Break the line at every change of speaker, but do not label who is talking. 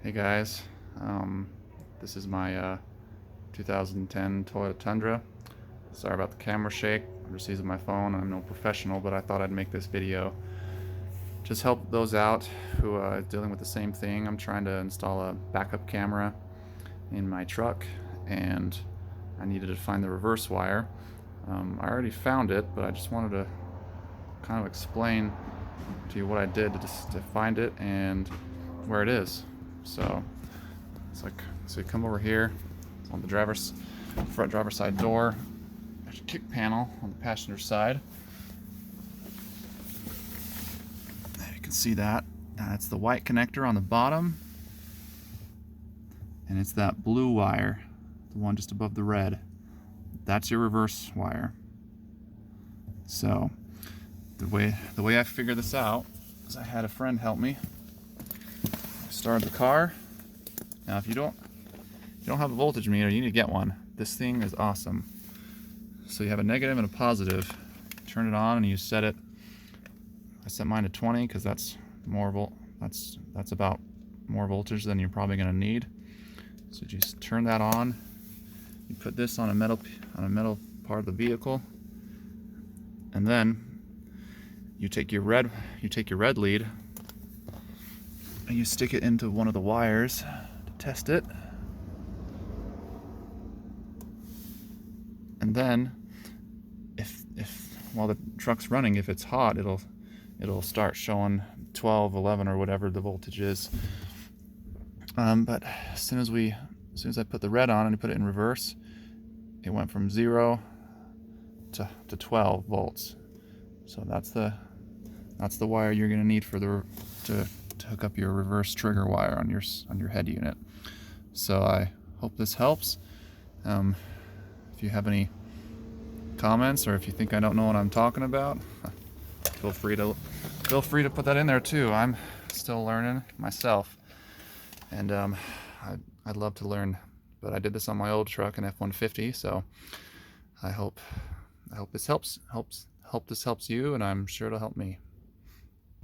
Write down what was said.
Hey guys, this is my 2010 Toyota Tundra. Sorry about the camera shake. I'm just using my phone. I'm no professional, but I thought I'd make this video. Just help those out who are dealing with the same thing. I'm trying to install a backup camera in my truck, and I needed to find the reverse wire. I already found it, but I just wanted to kind of explain to you what I did to find it and where it is. So it's like, so you come over here, it's on the front driver's side door. There's a kick panel on the passenger side. You can see that. That's the white connector on the bottom, and it's that blue wire, the one just above the red. That's your reverse wire. So the way I figured this out is I had a friend help me. I started the car. Now if you don't have a voltage meter, you need to get one. This thing is awesome. So you have a negative and a positive. Turn it on and you set it. I set mine to 20 because that's more that's about more voltage than you're probably going to need. So just turn that on. You put this on a metal part of the vehicle, and then you take your red lead and you stick it into one of the wires to test it. And then if while the truck's running, if it's hot, it'll start showing 12, 11 or whatever the voltage is. But as soon as I put the red on and I put it in reverse, it went from 0 to 12 volts. So that's the wire you're going to need to hook up your reverse trigger wire on your head unit. So I hope this helps. If you have any comments, or if you think I don't know what I'm talking about, feel free to put that in there too. I'm still learning myself, and I'd love to learn. But I did this on my old truck, an F-150, so I hope this helps you, and I'm sure it'll help me.